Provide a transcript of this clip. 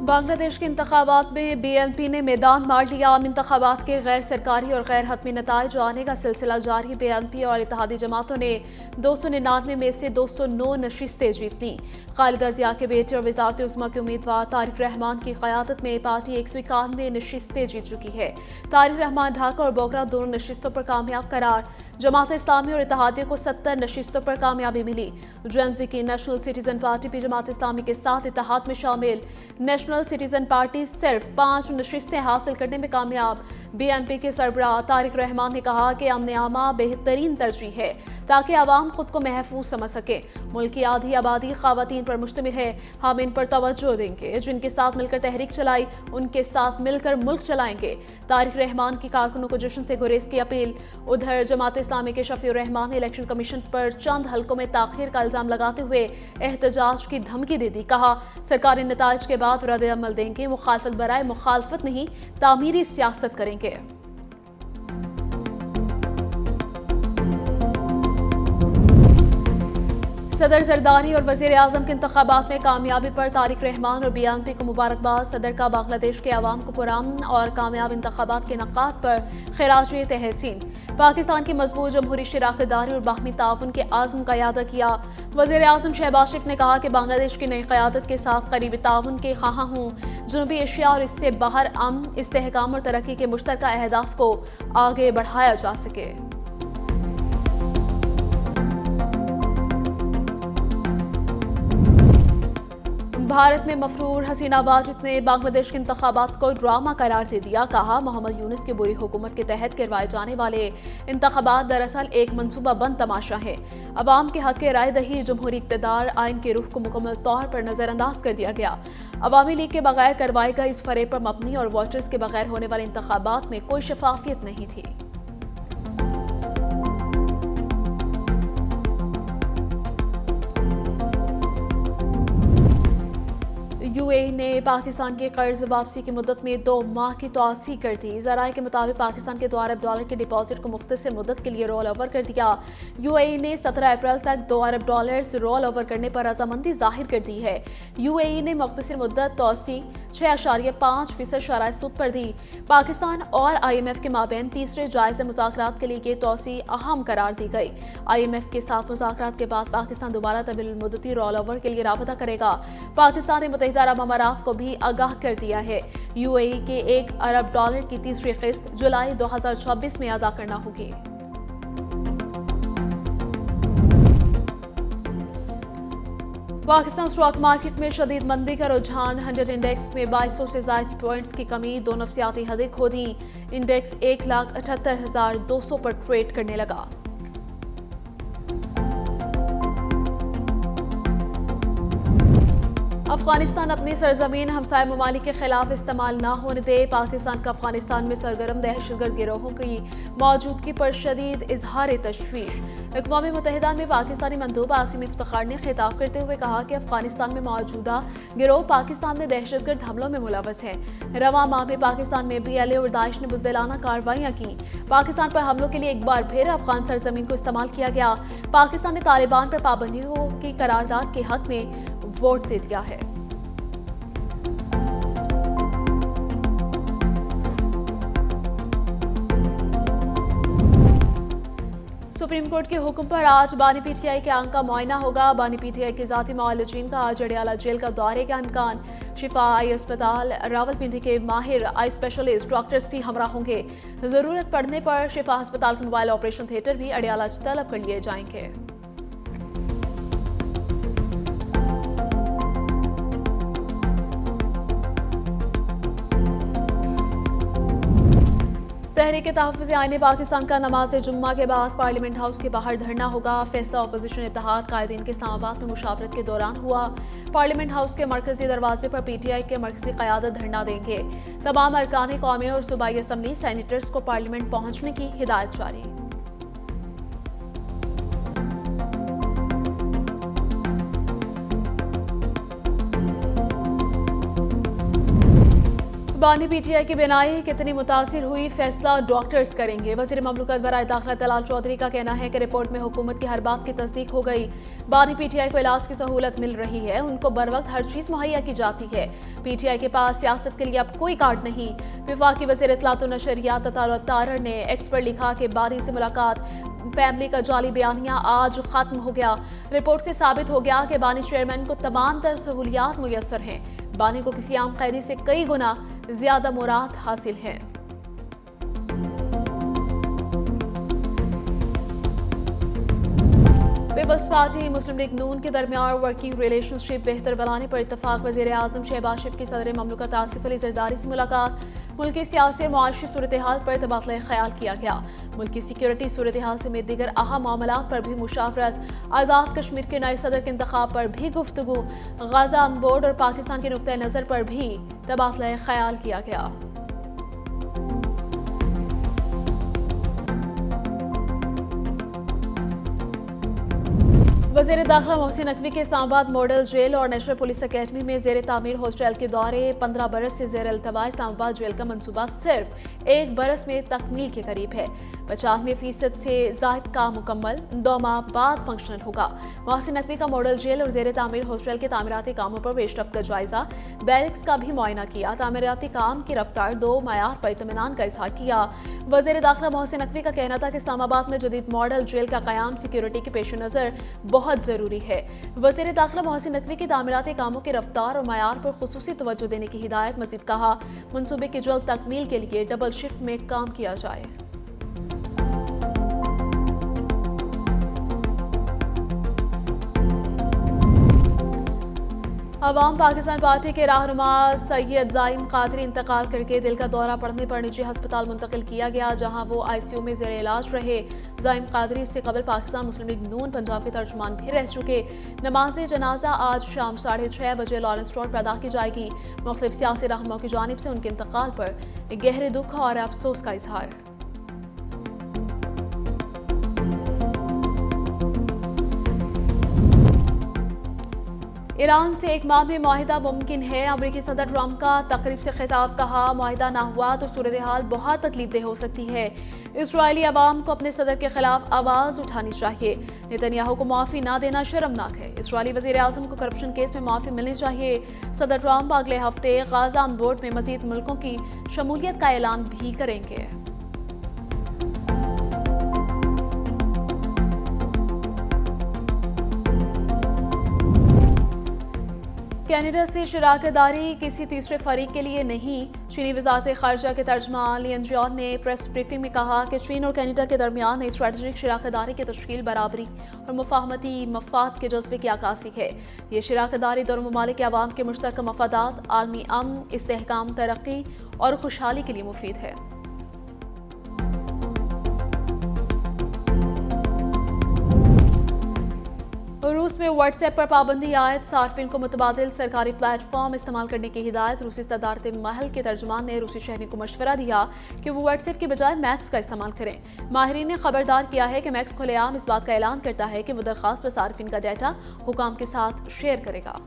बांग्लादेश के इंतखाबात में BNP ने मैदान मार लिया। आम इंतखाबात के गैर सरकारी और गैर हतमी नताइज आने का सिलसिला जारी। BNP और इत्तेहादी जमातों ने 299 में से 209 नशिस्तें जीती। खालिदा जिया के बेटे और वजारत उज़्मा के उम्मीदवार तारिक रहमान की क़यादत में पार्टी 191 नशिस्तें जीत चुकी है। तारिक रहमान ढाका और बोगरा दोनों नशिस्तों पर कामयाब करार। जमात इस्लामी और इत्तेहादियों को 70 नशिस्तों पर कामयाबी मिली। जेएनजी की नेशनल सिटीजन पार्टी भी जमात इस्लामी के साथ इत्तेहाद में शामिल। नेशनल सिटीजन पार्टी सिर्फ 5 नशिस्तें हासिल करने में कामयाब। BNP के सरबराह तारिक रहमान ने कहा कि अमन आमा बेहतरीन तरजीह है ताकि आवाम खुद को महफूज समझ सके। मुल्क की आधी आबादी ख़वातीन पर मुश्तमिल है। हम इन पर तवज्जो देंगे। जिनके साथ मिलकर तहरीक चलाई उनके साथ मिलकर मुल्क चलाएंगे। तारिक रहमान की कारकुनों को जश्न से गुरेज की अपील। उधर जमात इस्लामी के शफीउर रहमान ने इलेक्शन कमीशन पर चंद हल्कों में ताखीर का इल्जाम लगाते हुए एहतजाज की धमकी दे दी। कहा सरकारी नताइज के बाद रद्द अमल देंगे। मुखालफत बराए मुखालफत नहीं तामीरी सियासत करेंगे। सदर जरदारी और वज़ीर आज़म के इंतखाबात में कामयाबी पर तारिक रहमान और BNP को मुबारकबाद। सदर का बांग्लादेश के अवाम को पुरअमन और कामयाब इंतखाबात के इनेकाद पर खिराज तहसीन। पाकिस्तान की मजबूत जमहूरी शराकतदारी और बाहमी ताउन के आज़म का यादा किया। वज़ीर आज़म शहबाज शरीफ ने कहा कि बांग्लादेश की नई क़यादत के साथ करीबी ताउन के ख़्वाह हूँ। जनूबी एशिया और इससे बाहर अमन, इस्तेहकाम और तरक्की के मुश्तरका अहदाफ को आगे बढ़ाया जा सके। भारत में मफरूर हसीना वाजिद ने बांग्लादेश के इंतखाबात को ड्रामा करार दे दिया। कहा मोहम्मद यूनुस की बुरी हुकूमत के तहत करवाए जाने वाले इंतखाबात दरअसल एक मनसूबा बंद तमाशा है। अवाम के हक राय दही, जमहूरी इक़्तिदार, आइन के रुख को मुकम्मल तौर पर नजरअंदाज कर दिया गया। अवामी लीग के बगैर करवाए गए इस फरेब पर मबनी और वोटर्स के बगैर होने वाले इंतखाबात में कोई शफाफियत नहीं थी। UAE ने पाकिस्तान के कर्ज वापसी की मुद्दत में 2 माह की तोसी कर दी। ज़राए के मुताबिक पाकिस्तान के $2 अरब के डिपॉजिट को मुख्तसर मुद्दत के लिए रोल ओवर कर दिया। UAE ने 17 अप्रैल तक $2 अरब रोल ओवर करने पर रजामंदी जाहिर कर दी है। UAE ने मुख्तसर मुद्दत तोसी 6.5% शराय सूद पर दी। पाकिस्तान और IMF के माबैन तीसरे जायज़े मुज़ाकरात के लिए ये तोसी अहम करार दी गई। IMF के साथ मुज़ाकरात के बाद पाकिस्तान दोबारा तवील मुद्दती रोल ओवर के लिए राबता करेगा। पाकिस्तान ने मुत्तहिदा अरब अमारात को भी आगाह कर दिया है। UAE के $1 अरब की तीसरी किस्त जुलाई 2024 में अदा करना होगी। पाकिस्तान स्टॉक मार्केट में शदीद मंदी का रुझान। 100 इंडेक्स में 2200 से ज़ायद पॉइंट्स की कमी। 2 नफ्सियाती हदें खो दी। इंडेक्स 1,78,200 पर ट्रेड करने लगा। अफगानिस्तान अपनी सरजमीन हमसाय ममालिक के खिलाफ इस्तेमाल ना होने दे। पाकिस्तान का अफगानिस्तान में सरगर्म दहशतगर्द गिरोहों की मौजूदगी पर शदीद इजहार तशवीश। अक़वाम मुत्तहिदा में पाकिस्तानी मंदूब आसिम इफ्तिखार ने खिताब करते हुए कहा कि अफगानिस्तान में मौजूदा गिरोह पाकिस्तान में दहशतगर्द हमलों में मुलव्वस है। रवां माह में पाकिस्तान में BLA और दाइश ने बुज़दिलाना कार्रवाइयाँ की। पाकिस्तान पर हमलों के लिए एक बार फिर अफगान सरजमीन को इस्तेमाल किया गया। पाकिस्तान ने तालिबान पर पाबंदियों की करारदाद के हक में वोट दे दिया है। सुप्रीम कोर्ट के हुक्म पर आज बानी PTI के आंख का मुआयना होगा। बानी PTI के ज़ाती मुआलिजीन का आज अडियाला जेल का दौरे का इम्कान। शिफा आई अस्पताल रावलपिंडी के माहिर आई स्पेशलिस्ट डॉक्टर्स भी हमरा होंगे। ज़रूरत पड़ने पर शिफा अस्पताल के मोबाइल ऑपरेशन थिएटर भी अडियाला तलब कर लिए जाएंगे। तहरीक तहफ़्फ़ुज़ आईन पाकिस्तान का नमाज जुम्मा के बाद पार्लियामेंट हाउस के बाहर धरना होगा। फैसला अपोजिशन इत्तेहाद कायदीन के इस्लामाबाद में मुशावरत के दौरान हुआ। पार्लियामेंट हाउस के मरकजी दरवाजे पर PTI के मरकजी क़यादत धरना देंगे। तमाम अरकान कौमी और सूबाई असम्बली सैनिटर्स को पार्लियामेंट पहुंचने की हिदायत जारी। बानी पीटीआई की बिनाई कितनी मुतासिर हुई, फैसला डॉक्टर्स करेंगे। वज़ीर ममलकत बराए दाखिला तलाल चौधरी का कहना है कि रिपोर्ट में हुकूमत की हर बात की तस्दीक हो गई। बानी पीटीआई को इलाज की सहूलत मिल रही है, उनको बर वक्त हर चीज़ मुहैया की जाती है। पीटीआई के पास सियासत के लिए अब कोई कार्ड नहीं। वफाकी वज़ीर इत्तलात व नशरियात अतार तारर ने एक्स पर लिखा कि बानी से मुलाकात फैमिली का जाली बयानिया आज खत्म हो गया। रिपोर्ट से साबित हो गया कि बानी चेयरमैन को तमाम तर सहूलियात मुयस्सर हैं। बानी को किसी आम कैदी से कई गुना ज्यादा मुराद हासिल है। पीपल्स पार्टी मुस्लिम लीग नून के दरमियान वर्किंग रिलेशनशिप बेहतर बनाने पर इत्तफाक। वज़ीर आज़म शहबाज शरीफ की सदर ममलकत आसिफ अली जरदारी से मुलाकात। मुल्की सियासी और मुआशी सूरत हाल पर तबादला ख्याल किया गया। मुल्की सिक्योरिटी सूरत हाल समेत दीगर अहम मामलात पर भी मुशावरत। आज़ाद कश्मीर के नए सदर के इंतखाब पर भी गुफ्तगू। गाज़ा ऑन बोर्ड और पाकिस्तान के नुक्ता नज़र पर भी तबादला ख्याल किया गया। वज़ीर दाखिला मोहसिन नकवी के इस्लामाबाद मॉडल जेल और नेशनल पुलिस अकेडमी में ज़ेर तामीर हॉस्टल के दौरे। 15 बरस से ज़ेर अल्तवा इस्लामाबाद जेल का मनसूबा सिर्फ 1 बरस में तकमील के करीब है। 95% से ज़ायद काम मुकम्मल, 2 माह बाद फंक्शनल होगा। मोहसिन नकवी का मॉडल जेल और ज़ेर तामीर हॉस्टल के तामीराती कामों पर पेशरफ्त का जायजा। बैरिक्स का भी मुआयना किया। तामीराती काम की रफ्तार 2 मयार पर इत्मीनान का इजहार किया। वज़ीर दाखिला मोहसिन नकवी का कहना था कि इस्लामाबाद में जदीद मॉडल जेल का क़याम सिक्योरिटी के पेश नज़र बहुत ज़रूरी है। वज़ीर दाखिला मोहसिन नकवी की तामीराती कामों की रफ्तार और मयार पर खुसूसी तवज्जो देने की हिदायत। मज़ीद कहा, मनसूबे की जल्द तकमील के लिए डबल शिफ्ट में काम किया जाए। अवाम पाकिस्तान पार्टी के रहनुमा सैयद ज़ाइम कादरी इंतकाल करके दिल का दौरा पड़ने पर निजी अस्पताल मुंतकिल किया गया, जहां वो ICU में ज़ेर इलाज रहे। ज़ाइम कादरी इससे कबल पाकिस्तान मुस्लिम लीग नून पंजाब के तर्जुमान भी रह चुके। नमाज जनाजा आज शाम 6:30 बजे लॉरेंस रोड पर अदा की जाएगी। मुख्तलिफ सियासी रहनुमाओं की जानिब से उनके इंतकाल पर गहरे दुख और अफसोस का इजहार। ईरान से 1 माह में मुआहिदा मुमकिन है। अमरीकी सदर ट्रंप का तकरीब से खिताब। कहा, मुआहिदा ना हुआ तो सूरत हाल बहुत तकलीफदेह हो सकती है। इजरायली अवाम को अपने सदर के खिलाफ आवाज़ उठानी चाहिए। नेतन्याहू को माफ़ी ना देना शर्मनाक है। इजरायली वज़ीर आज़म को करप्शन केस में माफ़ी मिलनी चाहिए। सदर ट्रंप अगले हफ्ते गाज़ा ऑन बोर्ड में मज़ीद मुल्कों की शमूलियत का ऐलान भी करेंगे। कनाडा से शराकतदारी किसी तीसरे फरीक के लिए नहीं। चीनी वज़ारत ख़ारजा के तर्जमान लियन जियान ने प्रेस ब्रीफिंग में कहा कि चीन और कनाडा के दरमियान स्ट्रेटेजिक शराकतदारी की तश्कील बराबरी और मुफाहमती मफाद के जज्बे की अक्कासी है। ये शराकतदारी दोनों ममालिक के अवाम के मुश्तरका मफादात, आलमी अमन, इस्तेहकाम, तरक्की और खुशहाली के लिए मुफीद है। रूस में व्हाट्सएप पर पाबंदी आयत। सार्फिन को मुतबादिल सरकारी प्लेटफॉर्म इस्तेमाल करने की हिदायत। रूसी सदारत महल के तर्जुमान ने रूसी शहरी को मशवरा दिया कि वो व्हाट्सएप के बजाय मैक्स का इस्तेमाल करें। माहिरीन ने खबरदार किया है कि मैक्स खुलेआम इस बात का ऐलान करता है कि वो दरखास्त पर सार्फिन का डाटा हुकाम के साथ शेयर करेगा।